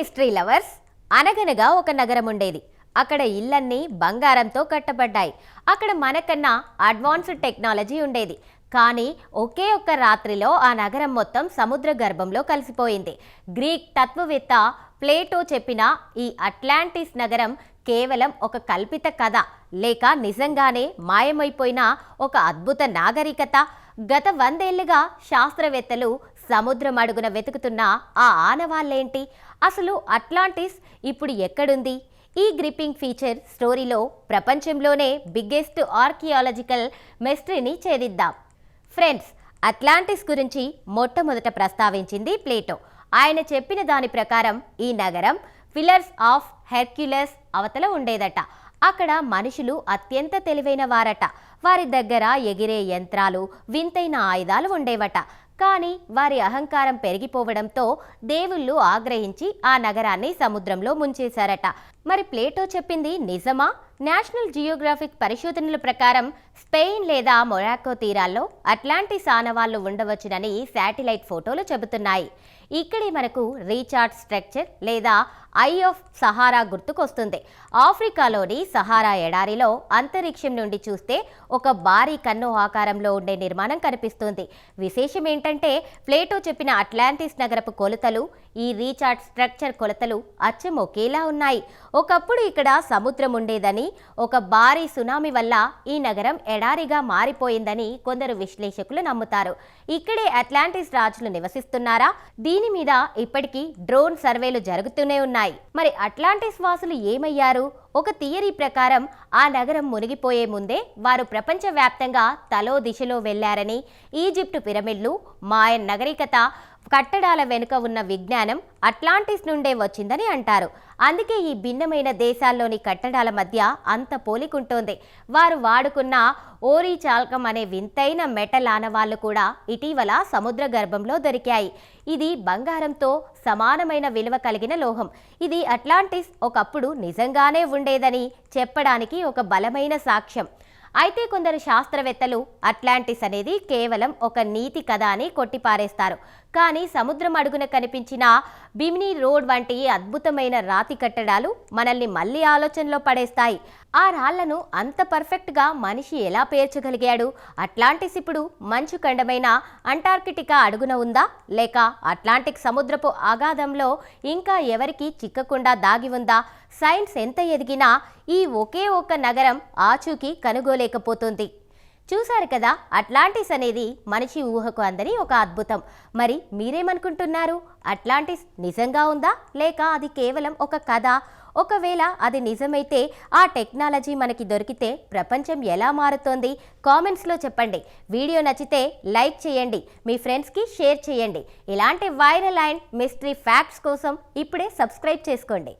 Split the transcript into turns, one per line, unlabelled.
Mystery lovers. అనగనగా ఒక నగరం ఉండేది. అక్కడ ఇళ్ళన్నీ బంగారంతో కట్టబడ్డాయి. అక్కడ మనకన్నా అడ్వాన్స్డ్ టెక్నాలజీ ఉండేది. కానీ ఒకే ఒక్క రాత్రిలో ఆ నగరం మొత్తం సముద్ర గర్భంలో కలిసిపోయింది. గ్రీక్ తత్వవేత్త ప్లేటో చెప్పిన ఈ అట్లాంటిస్ నగరం కేవలం ఒక కల్పిత కథ లేక నిజంగానే మాయమైపోయిన ఒక అద్భుత నాగరికత. గత 100 ఏళ్లుగా శాస్త్రవేత్తలు సముద్రం అడుగున వెతుకుతున్న ఆ ఆనవాళ్ళేంటి? అసలు అట్లాంటిస్ ఇప్పుడు ఎక్కడుంది? ఈ గ్రిప్పింగ్ ఫీచర్ స్టోరీలో ప్రపంచంలోనే బిగ్గెస్ట్ ఆర్కియాలజికల్ మిస్టరీని ఛేదిద్దాం. ఫ్రెండ్స్, అట్లాంటిస్ గురించి మొట్టమొదట ప్రస్తావించింది ప్లేటో. ఆయన చెప్పిన దాని ప్రకారం ఈ నగరం పిల్లర్స్ ఆఫ్ హెర్క్యులస్ అవతల ఉండేదట. అక్కడ మనుషులు అత్యంత తెలివైన వారట. వారి దగ్గర ఎగిరే యంత్రాలు, వింతైన ఆయుధాలు ఉండేవట. కానీ వారి అహంకారం పెరిగిపోవడంతో దేవుళ్ళు ఆగ్రహించి ఆ నగరాన్ని సముద్రంలో ముంచేశారట. మరి ప్లేటో చెప్పింది నిజమా? నేషనల్ జియోగ్రాఫిక్ పరిశోధనల ప్రకారం స్పెయిన్ లేదా మొరాకో తీరాల్లో అట్లాంటిస్ ఆనవాళ్లు ఉండవచ్చునని శాటిలైట్ ఫోటోలు చెబుతున్నాయి. ఇక్కడే మనకు రీచార్జ్ స్ట్రక్చర్ లేదా ఐ ఆఫ్ సహారా గుర్తుకొస్తుంది. ఆఫ్రికాలోని సహారా ఎడారిలో అంతరిక్షం నుండి చూస్తే ఒక భారీ కన్ను ఆకారంలో ఉండే నిర్మాణం కనిపిస్తుంది. విశేషం ఏంటంటే ప్లేటో చెప్పిన అట్లాంటిస్ నగరపు కొలతలు, ఈ రీచార్జ్ స్ట్రక్చర్ కొలతలు అచ్చం ఒకేలా ఉన్నాయి. ఒకప్పుడు ఇక్కడ సముద్రం ఉండేదని, ఒక భారీ సునామీ వల్ల ఈ నగరం ఎడారిగా మారిపోయిందని కొందరు విశ్లేషకులు నమ్ముతారు. ఇక్కడే అట్లాంటిస్ రాజులు నివసిస్తున్నారా? దీని మీద ఇప్పటికీ డ్రోన్ సర్వేలు జరుగుతూనే ఉన్నాయి. మరి అట్లాంటిస్ వాసులు ఏమయ్యారు? ఒక థియరీ ప్రకారం ఆ నగరం మునిగిపోయే ముందే వారు ప్రపంచవ్యాప్తంగా తలో దిశలో వెళ్లారని, ఈజిప్టు పిరమిడ్లు, మాయన్ నాగరికత కట్టడాల వెనుక ఉన్న విజ్ఞానం అట్లాంటిస్ నుండే వచ్చిందని అంటారు. అందుకే ఈ భిన్నమైన దేశాల్లోని కట్టడాల మధ్య అంత పోలికుంటోంది. వారు వాడుకున్న ఓరీ చాల్కం అనే వింతైన మెటల్ ఆనవాళ్లు కూడా ఇటీవల సముద్ర గర్భంలో దొరికాయి. ఇది బంగారంతో సమానమైన విలువ కలిగిన లోహం. ఇది అట్లాంటిస్ ఒకప్పుడు నిజంగానే ఉండేదని చెప్పడానికి ఒక బలమైన సాక్ష్యం. అయితే కొందరు శాస్త్రవేత్తలు అట్లాంటిస్ అనేది కేవలం ఒక నీతి కథ అని కొట్టిపారేస్తారు. కానీ సముద్రం అడుగున కనిపించిన బిమినీ రోడ్ వంటి అద్భుతమైన రాతి కట్టడాలు మనల్ని మళ్ళీ ఆలోచనలో పడేస్తాయి. ఆ రాళ్లను అంత పర్ఫెక్ట్గా మనిషి ఎలా పేర్చగలిగాడు? అట్లాంటిస్ ఇప్పుడు మంచు ఖండమైన అంటార్కిటికా అడుగున ఉందా, లేక అట్లాంటిక్ సముద్రపు అగాధంలో ఇంకా ఎవరికి చిక్కకుండా దాగి ఉందా? సైన్స్ ఎంత ఎదిగినా ఈ ఒకే ఒక్క నగరం ఆచూకీ కనుగోలేకపోతుంది. చూశారు కదా, అట్లాంటిస్ అనేది మనిషి ఊహకు అందని ఒక అద్భుతం. మరి మీరేమనుకుంటున్నారు? అట్లాంటిస్ నిజంగా ఉందా, లేక అది కేవలం ఒక కథ? ఒకవేళ అది నిజమైతే ఆ టెక్నాలజీ మనకి దొరికితే ప్రపంచం ఎలా మారుతోంది? కామెంట్స్లో చెప్పండి. వీడియో నచ్చితే లైక్ చేయండి, మీ ఫ్రెండ్స్కి షేర్ చేయండి. ఇలాంటి వైరల్ అండ్ మిస్టరీ ఫ్యాక్ట్స్ కోసం ఇప్పుడే సబ్స్క్రైబ్ చేసుకోండి.